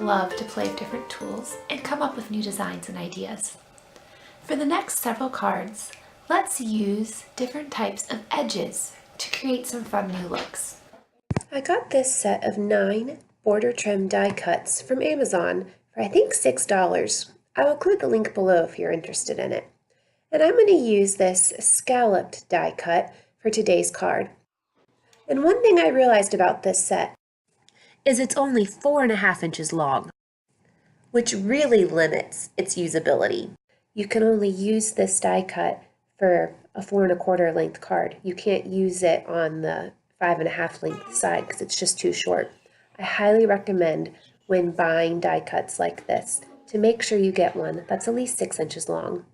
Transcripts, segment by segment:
love to play with different tools and come up with new designs and ideas. For the next several cards, let's use different types of edges to create some fun new looks. I got this set of 9 border trim die cuts from Amazon for I think $6. I will include the link below if you're interested in it. And I'm going to use this scalloped die cut for today's card. And one thing I realized about this set is it's only 4.5 inches long, which really limits its usability. You can only use this die cut for a 4.25 length card. You can't use it on the 5.5 length side because it's just too short. I highly recommend when buying die cuts like this to make sure you get one that's at least 6 inches long.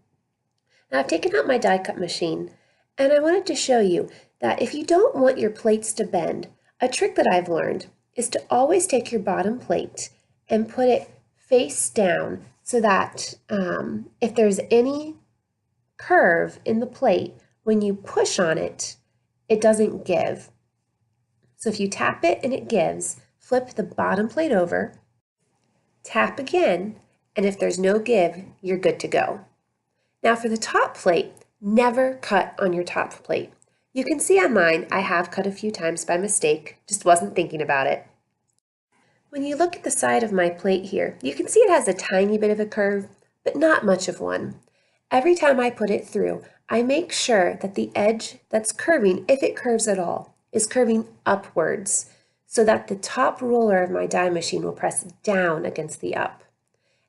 Now I've taken out my die cut machine and I wanted to show you that if you don't want your plates to bend, a trick that I've learned is to always take your bottom plate and put it face down so that if there's any curve in the plate, when you push on it, it doesn't give. So if you tap it and it gives, flip the bottom plate over, tap again, and if there's no give, you're good to go. Now for the top plate, never cut on your top plate. You can see on mine, I have cut a few times by mistake, just wasn't thinking about it. When you look at the side of my plate here, you can see it has a tiny bit of a curve, but not much of one. Every time I put it through, I make sure that the edge that's curving, if it curves at all, is curving upwards so that the top roller of my die machine will press down against the up.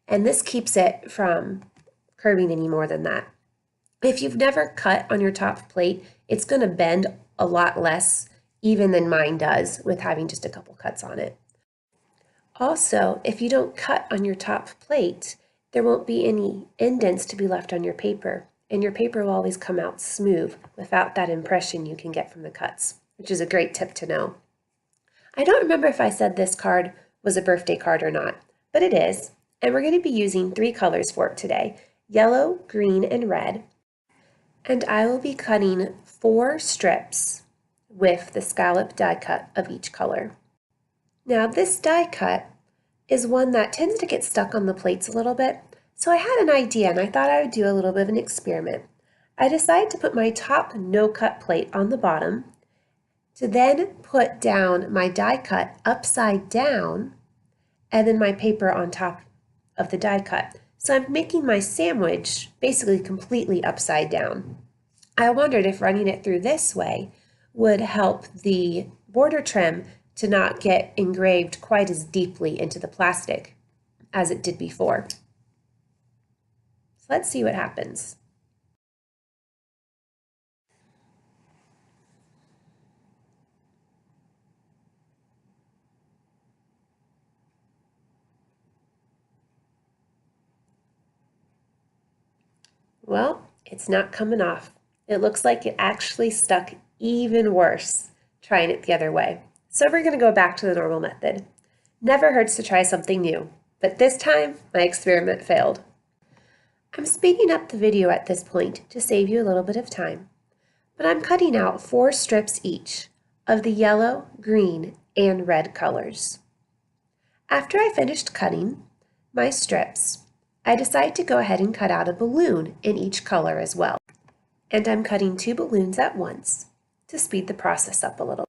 And this keeps it from curving any more than that. If you've never cut on your top plate, it's going to bend a lot less even than mine does with having just a couple cuts on it. Also, if you don't cut on your top plate, there won't be any indents to be left on your paper, and your paper will always come out smooth without that impression you can get from the cuts, which is a great tip to know. I don't remember if I said this card was a birthday card or not, but it is, and we're going to be using 3 colors for it today, yellow, green, and red. And I will be cutting 4 strips with the scallop die cut of each color. Now this die cut is one that tends to get stuck on the plates a little bit, so I had an idea and I thought I would do a little bit of an experiment. I decided to put my top no-cut plate on the bottom, to then put down my die cut upside down, and then my paper on top of the die cut. So I'm making my sandwich basically completely upside down. I wondered if running it through this way would help the border trim to not get engraved quite as deeply into the plastic as it did before. So let's see what happens. Well, it's not coming off. It looks like it actually stuck even worse trying it the other way. So we're going to go back to the normal method. Never hurts to try something new, but this time my experiment failed. I'm speeding up the video at this point to save you a little bit of time, but I'm cutting out 4 strips each of the yellow, green, and red colors. After I finished cutting my strips, I decided to go ahead and cut out a balloon in each color as well. And I'm cutting 2 balloons at once to speed the process up a little.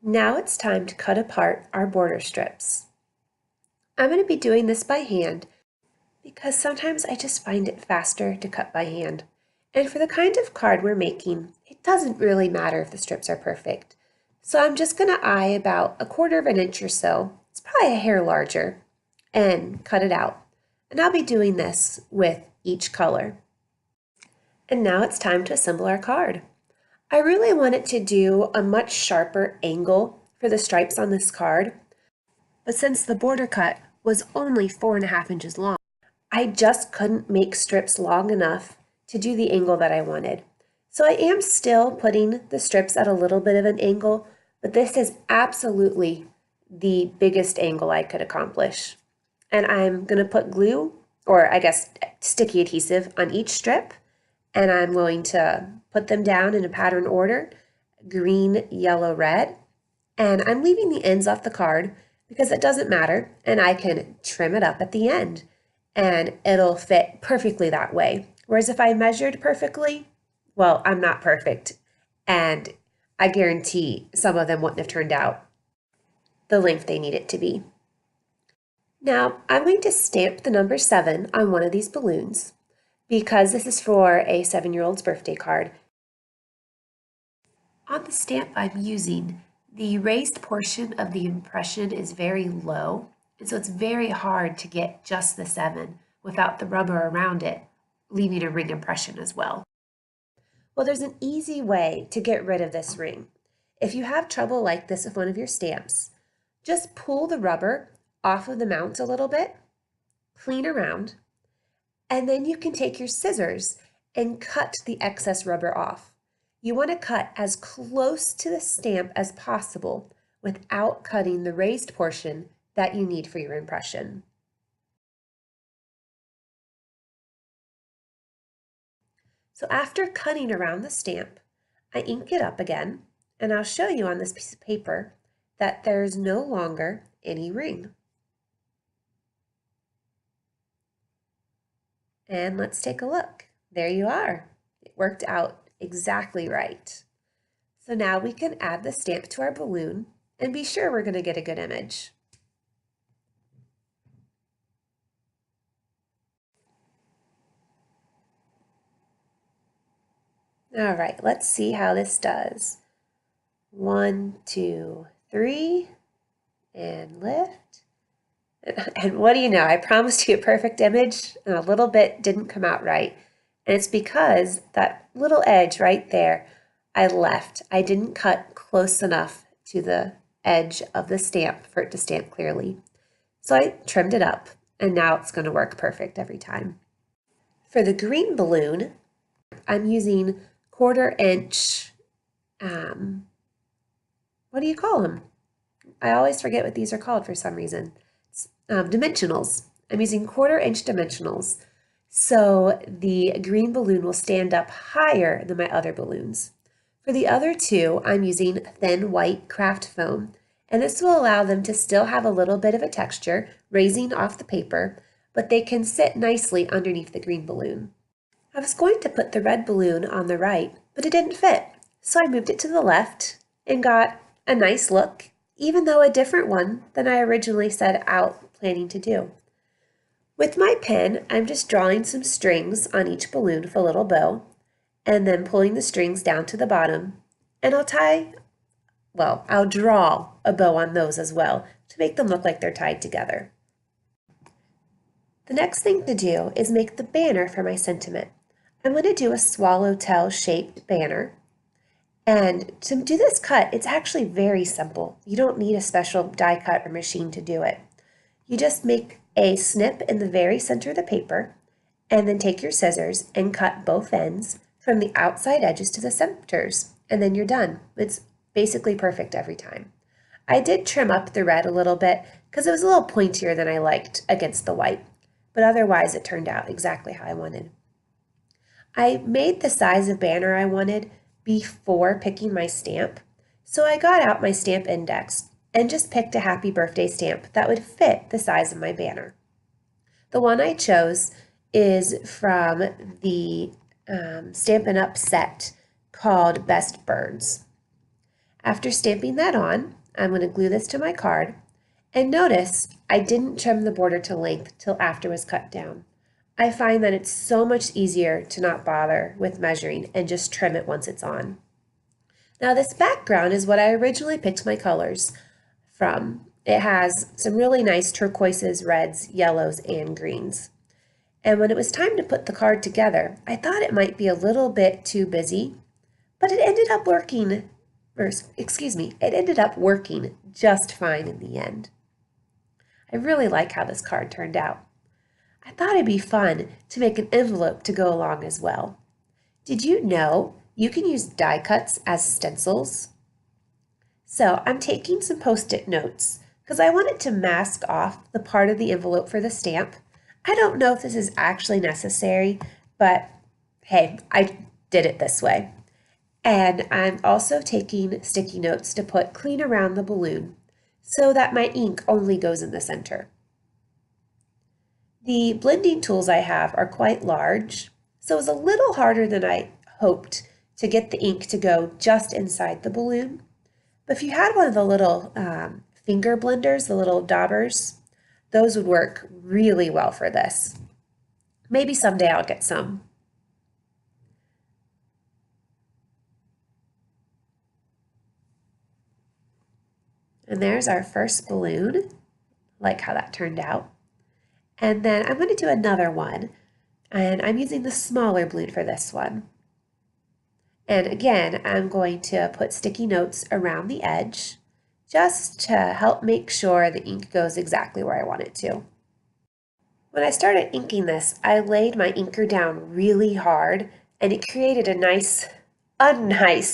Now it's time to cut apart our border strips. I'm going to be doing this by hand because sometimes I just find it faster to cut by hand. And for the kind of card we're making, it doesn't really matter if the strips are perfect. So I'm just going to eye about 1/4 inch or so, it's probably a hair larger, and cut it out. And I'll be doing this with each color. And now it's time to assemble our card. I really wanted to do a much sharper angle for the stripes on this card, but since the border cut was only 4.5 inches long, I just couldn't make strips long enough to do the angle that I wanted. So I am still putting the strips at a little bit of an angle, but this is absolutely the biggest angle I could accomplish. And I'm going to put glue, or I guess sticky adhesive, on each strip, and I'm going to put them down in a pattern order, green, yellow, red, and I'm leaving the ends off the card because it doesn't matter, and I can trim it up at the end and it'll fit perfectly that way. Whereas if I measured perfectly, well, I'm not perfect, and I guarantee some of them wouldn't have turned out the length they need it to be. Now, I'm going to stamp the number 7 on one of these balloons because this is for a 7-year-old's birthday card. On the stamp I'm using, the raised portion of the impression is very low, and so it's very hard to get just the 7 without the rubber around it, leaving a ring impression as well. Well, there's an easy way to get rid of this ring. If you have trouble like this with one of your stamps, just pull the rubber off of the mount a little bit, clean around, and then you can take your scissors and cut the excess rubber off. You want to cut as close to the stamp as possible without cutting the raised portion that you need for your impression. So after cutting around the stamp, I ink it up again, and I'll show you on this piece of paper that there's no longer any ring. And let's take a look. There you are. It worked out exactly right. So now we can add the stamp to our balloon and be sure we're going to get a good image. All right, let's see how this does. 1, 2, 3, and lift. And what do you know? I promised you a perfect image, and a little bit didn't come out right. And it's because that little edge right there, I left. I didn't cut close enough to the edge of the stamp for it to stamp clearly. So I trimmed it up, and now it's going to work perfect every time. For the green balloon, I'm using 1/4 inch, what do you call them? I always forget what these are called for some reason. Dimensionals. I'm using 1/4 inch dimensionals, so the green balloon will stand up higher than my other balloons. For the other two, I'm using thin white craft foam, and this will allow them to still have a little bit of a texture, raising off the paper, but they can sit nicely underneath the green balloon. I was going to put the red balloon on the right, but it didn't fit, so I moved it to the left and got a nice look, even though a different one than I originally set out planning to do. With my pen, I'm just drawing some strings on each balloon with a little bow, and then pulling the strings down to the bottom, and I'll draw a bow on those as well to make them look like they're tied together. The next thing to do is make the banner for my sentiment. I'm going to do a swallowtail shaped banner. And to do this cut, it's actually very simple. You don't need a special die cut or machine to do it. You just make a snip in the very center of the paper, and then take your scissors and cut both ends from the outside edges to the centers, and then you're done. It's basically perfect every time. I did trim up the red a little bit because it was a little pointier than I liked against the white, but otherwise it turned out exactly how I wanted. I made the size of banner I wanted before picking my stamp, so I got out my stamp index and just picked a happy birthday stamp that would fit the size of my banner. The one I chose is from the Stampin' Up set called Best Birds. After stamping that on, I'm going to glue this to my card, and notice I didn't trim the border to length till after it was cut down. I find that it's so much easier to not bother with measuring and just trim it once it's on. Now this background is what I originally picked my colors from. It has some really nice turquoises, reds, yellows, and greens. And when it was time to put the card together, I thought it might be a little bit too busy, but it ended up working, it ended up working just fine in the end. I really like how this card turned out. I thought it'd be fun to make an envelope to go along as well. Did you know you can use die cuts as stencils? So I'm taking some Post-it notes because I wanted to mask off the part of the envelope for the stamp. I don't know if this is actually necessary, but hey, I did it this way. And I'm also taking sticky notes to put clean around the balloon so that my ink only goes in the center. The blending tools I have are quite large, so it was a little harder than I hoped to get the ink to go just inside the balloon. But if you had one of the little finger blenders, the little daubers, those would work really well for this. Maybe someday I'll get some. And there's our first balloon. Like how that turned out. And then I'm going to do another one, and I'm using the smaller balloon for this one. And again, I'm going to put sticky notes around the edge just to help make sure the ink goes exactly where I want it to. When I started inking this, I laid my inker down really hard, and it created a nice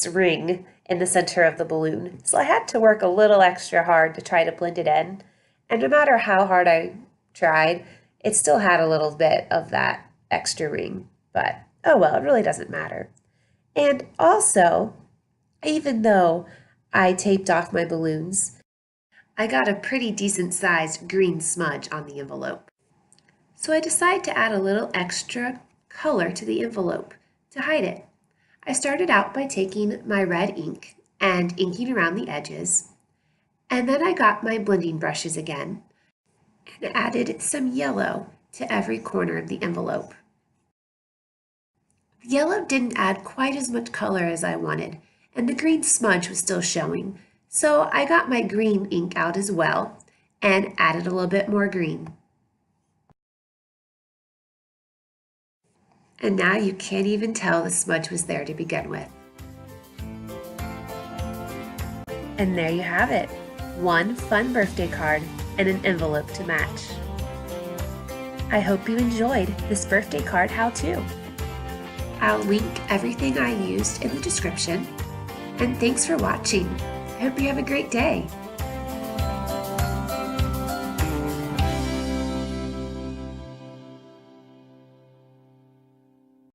ring in the center of the balloon. So I had to work a little extra hard to try to blend it in. And no matter how hard I tried, it still had a little bit of that extra ring. But oh well, it really doesn't matter. And also, even though I taped off my balloons, I got a pretty decent sized green smudge on the envelope. So I decided to add a little extra color to the envelope to hide it. I started out by taking my red ink and inking around the edges, and then I got my blending brushes again and added some yellow to every corner of the envelope. The yellow didn't add quite as much color as I wanted, and the green smudge was still showing, so I got my green ink out as well and added a little bit more green. And now you can't even tell the smudge was there to begin with. And there you have it. One fun birthday card and an envelope to match. I hope you enjoyed this birthday card how-to. I'll link everything I used in the description. And thanks for watching. I hope you have a great day.